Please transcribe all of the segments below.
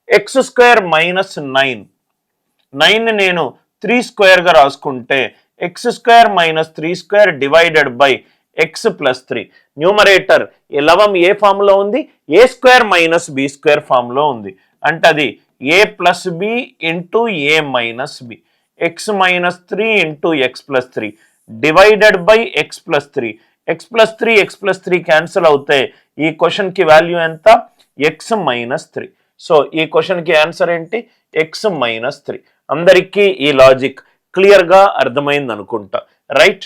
X square minus 9, 9ని నేను 3 స్క్వేర్గా రాసుకుంటే X square minus 3 square divided by X plus 3. Numerator లవం ఏ ఫామ్లో ఉంది? A square minus B square ఫామ్లో ఉంది. అంటే అది A plus B into A minus B, X minus 3 into X plus 3 divided by X plus 3. X plus 3 X plus 3 cancel అవుతాయి. ఈ క్వశ్చన్కి వాల్యూ ఎంత? X minus 3. సో ఈ క్వశ్చన్కి ఆన్సర్ ఏంటి? X minus 3. అందరికీ ఈ లాజిక్ క్లియర్గా అర్థమైంది అనుకుంటా, right?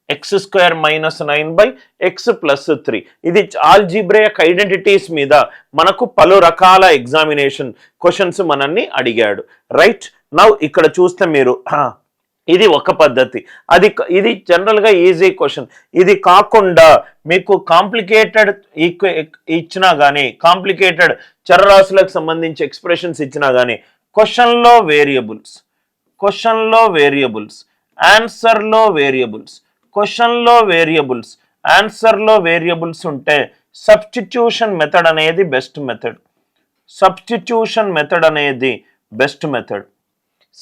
X square minus 9 by X plus 3. ఇది ఆల్జీబ్రేక్ ఐడెంటిటీస్ మీద మనకు పలు రకాల ఎగ్జామినేషన్ క్వశ్చన్స్ మనల్ని అడిగాడు, రైట్? నౌ ఇక్కడ చూస్తే మీరు ఇది ఒక పద్ధతి, ఇది జనరల్గా ఈజీ క్వశ్చన్. ఇది కాకుండా మీకు కాంప్లికేటెడ్ ఇచ్చినా కానీ, కాంప్లికేటెడ్ చరరాశులకు సంబంధించి ఎక్స్ప్రెషన్స్ ఇచ్చినా కానీ, క్వశ్చన్లో వేరియబుల్స్, ఆన్సర్లో వేరియబుల్స్, క్వశ్చన్లో వేరియబుల్స్, ఆన్సర్లో వేరియబుల్స్ ఉంటే సబ్స్టిట్యూషన్ మెథడ్ అనేది బెస్ట్ మెథడ్.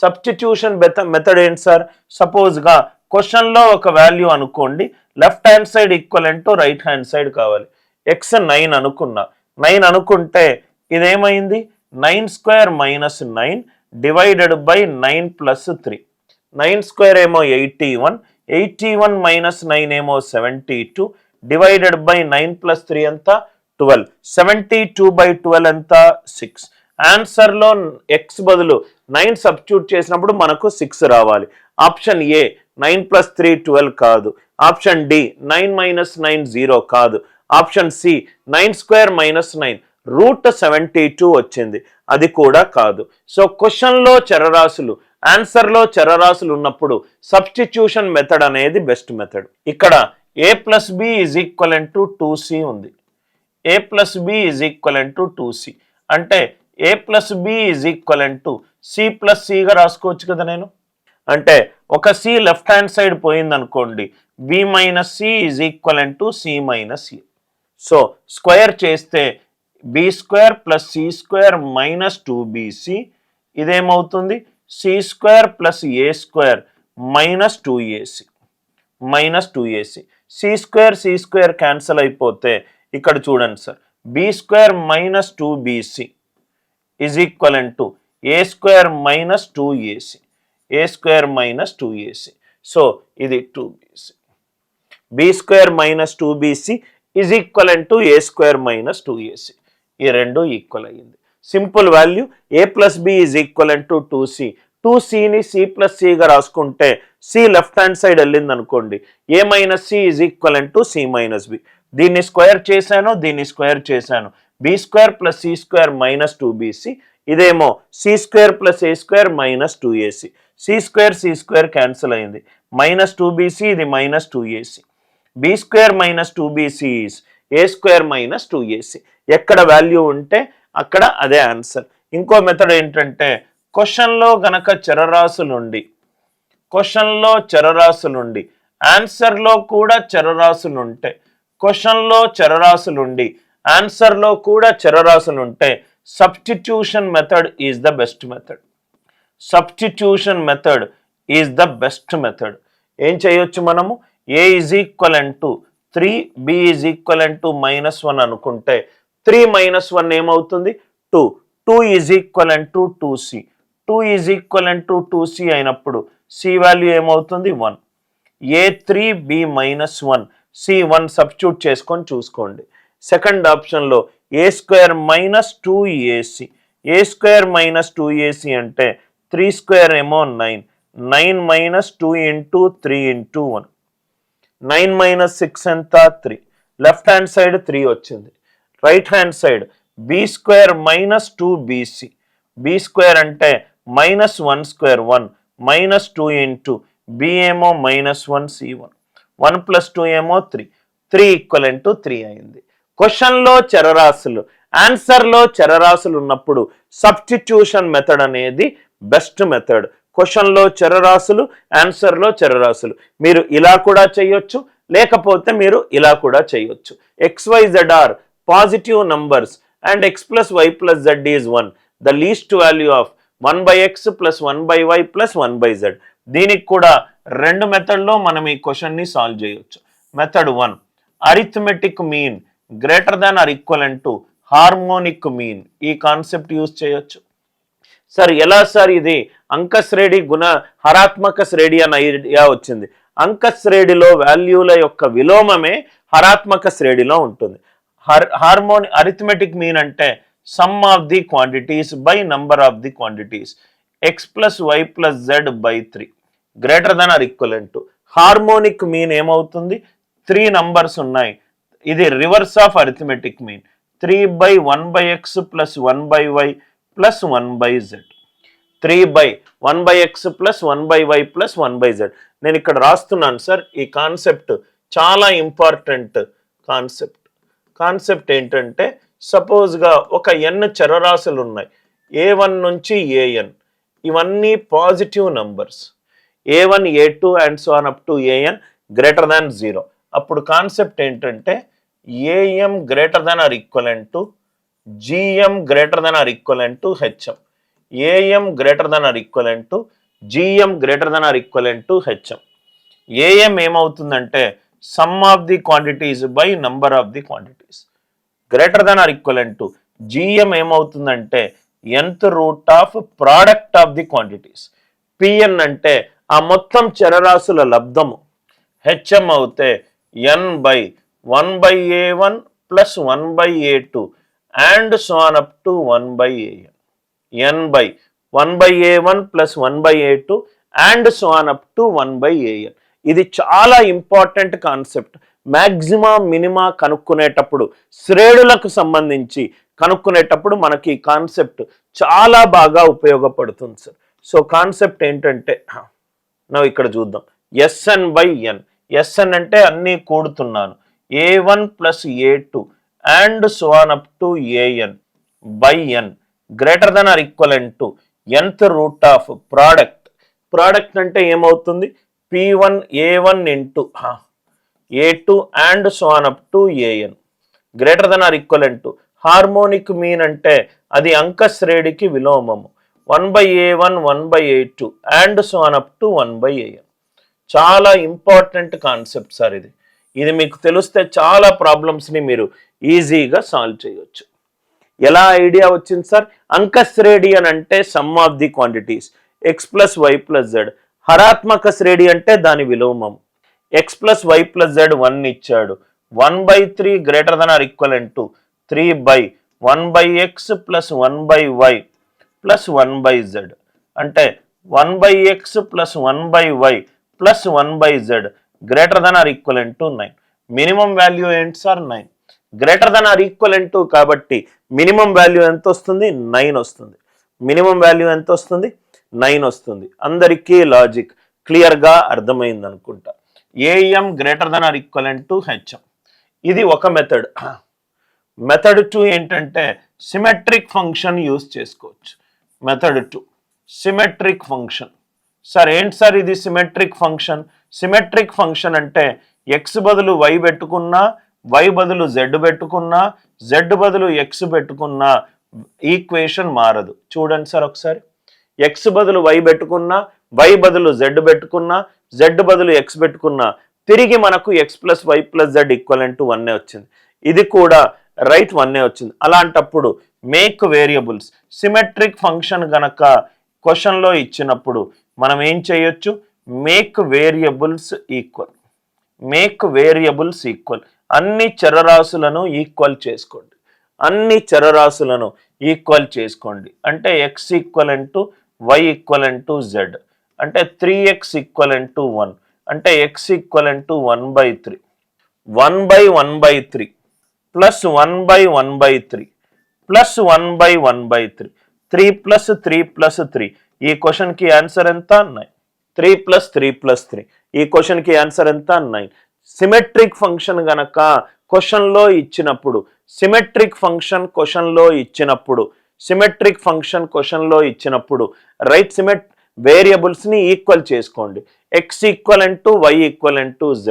సబ్స్టిట్యూషన్ మెథడ్ ఏంటి సార్? సపోజ్గా క్వశ్చన్లో ఒక వాల్యూ అనుకోండి, left hand side equivalent to right hand side కావాలి. ఎక్స్ 9 అనుకున్నా, 9 అనుకుంటే ఇదేమైంది? 9 square minus 9 divided by 9 plus 3. 9 square ఏమో 81, 81 మైనస్ 9 ఏమో 72 డివైడెడ్ బై 9 ప్లస్ 3 ఎంత? 12. 72 బై 12 ఎంత? 6. ఆన్సర్లో ఎక్స్ బదులు 9 సబ్స్టిట్యూట్ చేసినప్పుడు మనకు 6 రావాలి. ఆప్షన్ ఏ 9 ప్లస్ 3 12 కాదు. ఆప్షన్ డి 9 మైనస్ 9 0 కాదు. Option C 9 square minus 9 root 72 వచ్చింది, అది కూడా కాదు. సో క్వశ్చన్లో చరరాశులు, ఆన్సర్లో చరరాశులు ఉన్నప్పుడు సబ్స్టిట్యూషన్ మెథడ్ అనేది బెస్ట్ మెథడ్. ఇక్కడ A plus B is equivalent to 2c ఉంది. A plus B is equivalent to 2c అంటే A plus B is equivalent to C plus సిగా రాసుకోవచ్చు కదా నేను. అంటే ఒక సి లెఫ్ట్ హ్యాండ్ సైడ్ పోయింది అనుకోండి, B minus C is equivalent to C minus C. So square చేస్తే B square plus C square minus 2bc, ఇదేమవుతుంది? C square plus A square minus 2ac. C square cancel అయిపోతే ఇక్కడ చూడండి sir, B square minus 2bc is equivalent to A square minus 2ac. So ఇది 2bc. B square minus 2bc is equivalent to A square minus 2ac. ఈ రెండు equal అయ్యింది. Simple value A plus B is equivalent to 2c. 2cని C plus సిగా రాసుకుంటే C left hand side వెళ్ళింది అనుకోండి, A minus C is equivalent to C minus B. దీన్ని square చేశాను, దీన్ని స్క్వేర్ చేశాను. B square plus C square minus 2bc, ఇదేమో C square plus A square minus 2ac. C square cancel అయింది, minus 2bc, ఇది minus 2ac. B square minus 2bc is A square minus 2ac. ఎక్కడ value ఉంటే అక్కడ అదే answer. ఇంకో method ఏంటంటే క్వశ్చన్లో గనక చరరాశులుండి ఆన్సర్లో కూడా చరరాశులుంటే, క్వశ్చన్లో చరరాశులుండి ఆన్సర్లో కూడా చరరాశులుంటే substitution method is the best method. ఏం చేయొచ్చు మనము? A is equivalent to 3, b is equivalent to -1 అనుకుంటే 3 - 1 ఏమవుతుంది? 2. 2 is equivalent to 2c. 2 is equivalent to 2c అయినప్పుడు సి వాల్యూ ఏమవుతుంది? 1. A3 B -1 C1 సబ్స్టిట్యూట్ చేసుకొని చూసుకోండి. సెకండ్ ఆప్షన్లో ఏ స్క్వేర్ మైనస్ 2ac. ఏ స్క్వేర్ మైనస్ 2ac అంటే 3 స్క్వేర్ ఏమో 9. 9 మైనస్ 2 ఇంటూ 3 ఇంటూ 1. 9 మైనస్ 6 ఎంత? 3. లెఫ్ట్ హ్యాండ్ సైడ్ 3 వచ్చింది. Right hand side B square minus 2bc. B square అంటే -1 స్క్వేర్ 1 మైనస్ 2 ఇంటూ బి ఏమో -1 c1. 1 + 2 ఏమో 3. 3 ఈక్వలెంట్ టు 3 అయింది. క్వశ్చన్లో చరరాశులు, ఆన్సర్లో చరరాశులు ఉన్నప్పుడు సబ్స్టిట్యూషన్ మెథడ్ అనేది బెస్ట్ మెథడ్. క్వశ్చన్లో చరరాశులు, ఆన్సర్లో చరరాశులు. మీరు ఇలా కూడా చేయొచ్చు, లేకపోతే మీరు ఇలా కూడా చేయొచ్చు. XYZ are positive numbers and x plus y plus z is 1. The least value of 1/x plus 1/y plus 1/z. దీనికి కూడా రెండు మెథడ్లో మనం ఈ క్వశ్చన్ని సాల్వ్ చేయొచ్చు. Method 1, arithmetic mean greater than or equivalent to harmonic mean. ఈ concept use చేయొచ్చు. సార్ ఎలా సార్ ఇది అంక శ్రేణి హరాత్మక శ్రేణి అన్న ఐడియా వచ్చింది. అంక శ్రేణిలో వాల్యూల యొక్క విలోమమే హరాత్మక శ్రేణిలో ఉంటుంది. అరిథమెటిక్ మీన్ అంటే sum of the quantities by number of the quantities x plus y plus z by 3 greater than or equivalent to. Harmonic mean ఏమవుతుంది, 3 నంబర్స్ ఉన్నాయి, ఇది reverse of arithmetic mean. 3/1/x plus 1/y plus 1/z. 3/1/x plus 1/y plus 1/z. నేను ఇక్కడ రాస్తున్నాను sir. ఈ concept చాలా important concept ఏంటంటే, సపోజ్గా ఒక n చరరాశులు ఉన్నాయి, a1 నుంచి an. ఇవన్నీ positive numbers, a1 a2 and so on up to an greater than 0. అప్పుడు కాన్సెప్ట్ ఏంటంటే am greater than or equivalent to gm greater than or equivalent to hm. am greater than or equivalent to gm greater than or equivalent to hm. am ఏమవుతుందంటే some of the quantities by number of the quantities greater than or equivalent to gm ఏమవుతుందంటే nth root of product of the quantities. pn అంటే ఆ మొత్తం చరరాశుల లబ్ధము. hm అవుతే n by 1/a1 plus 1/a2 and so on up to 1/an. n by 1/a1 plus 1/a2 and so on up to 1/an. ఇది చాలా important concept. మ్యాక్సిమా minima కనుక్కునేటప్పుడు, శ్రేణులకు సంబంధించి కనుక్కునేటప్పుడు మనకి ఈ కాన్సెప్ట్ చాలా బాగా ఉపయోగపడుతుంది సార్. సో కాన్సెప్ట్ ఏంటంటే మనం ఇక్కడ చూద్దాం. SN by N. ఎస్ఎన్ అంటే అన్నీ కూడుతున్నాను, a1 plus a2 and so on up to an by n greater than or equivalent to nth root of product. Product అంటే ఏమవుతుంది, p1 a1 into a2 and so on up to an greater than or equivalent to. Harmonic mean అంటే అది అంక శ్రేణికి విలోమము. 1/a1 1/a2 and so on up to 1/an. చాలా important concept sir ఇది. ఇది మీకు తెలిస్తే చాలా ప్రాబ్లమ్స్ని మీరు ఈజీగా సాల్వ్ చేయొచ్చు. ఎలా ఐడియా వచ్చింది సార్? అంక శ్రేణి అని అంటే sum of the quantities x plus y plus z. హరాత్మక శ్రేణి అంటే దాని విలోమం. x plus y plus z 1 ఇచ్చాడు. 1/3 greater than or equivalent to 3/1/x plus 1/y plus 1/z. అంటే 1/x plus 1/y plus 1/z greater than or equivalent to 9. Minimum value ఏంటి sir? 9. Greater than or equivalent to కాబట్టి minimum value ఎంత వస్తుంది? 9 వస్తుంది. Minimum value ఎంత వస్తుంది? 9 వస్తుంది. అందరికీ లాజిక్ క్లియర్గా అర్థమైంది అనుకుంటా. am greater than or equivalent to hm. ఇది ఒక మెథడ్. మెథడ్ 2 ఏంటంటే సిమెట్రిక్ ఫంక్షన్ యూజ్ చేసుకోవచ్చు. Method 2 symmetric function. సార్ ఏంటి సార్ ఇది సిమెట్రిక్ ఫంక్షన్? సిమెట్రిక్ ఫంక్షన్ అంటే x బదులు y పెట్టుకున్నా, y బదులు z పెట్టుకున్నా, z బదులు x పెట్టుకున్నా ఈక్వేషన్ మారదు. చూడండి సార్ ఒకసారి. x బదులు y పెట్టుకున్నా, y బదులు z పెట్టుకున్నా, z బదులు x పెట్టుకున్నా తిరిగి మనకు x plus y plus z equivalent to 1 వచ్చింది. ఇది కూడా రైట్ 1 వచ్చింది. అలాంటప్పుడు మేక్ వేరియబుల్స్. సిమెట్రిక్ ఫంక్షన్ గనక క్వశ్చన్లో ఇచ్చినప్పుడు మనం ఏం చేయొచ్చు? Make variables equal. Make variables equal. అన్ని చరరాశులను ఈక్వల్ చేసుకోండి. అన్ని చరరాశులను ఈక్వల్ చేసుకోండి. అంటే x equivalent to y equivalent to z. అంటే 3x ఈక్వలెంట్ టు 1. అంటే x equivalent to 1/3. 1/1/3 plus 1/1/3 plus 1/1/3. 3 plus 3 plus 3. ఈ క్వశ్చన్కి ఆన్సర్ ఎంత? 9. 3 ప్లస్ 3 ప్లస్ 3. ఈ క్వశ్చన్కి ఆన్సర్ ఎంత? 9. సిమెట్రిక్ ఫంక్షన్ గనక క్వశ్చన్లో ఇచ్చినప్పుడు, సిమెట్రిక్ ఫంక్షన్ క్వశ్చన్లో ఇచ్చినప్పుడు, సిమెట్రిక్ ఫంక్షన్ క్వశ్చన్లో ఇచ్చినప్పుడు రైట్ వేరియబుల్స్ని ఈక్వల్ చేసుకోండి. x equivalent to y equivalent to z.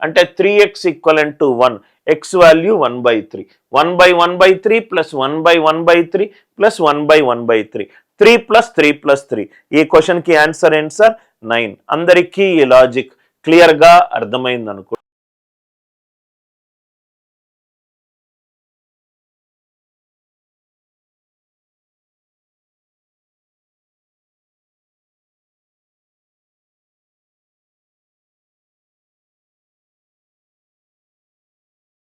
అంటే 3x equivalent to 1, X value 1/3, 1/1/3 plus 1/1/3 plus 1/1/3, 3 plus 3 plus 3. ఈ క్వశ్చన్కి ఆన్సర్ ఏంటి సార్? 9. అందరికీ ఈ లాజిక్ క్లియర్గా అర్థమైంది అనుకో.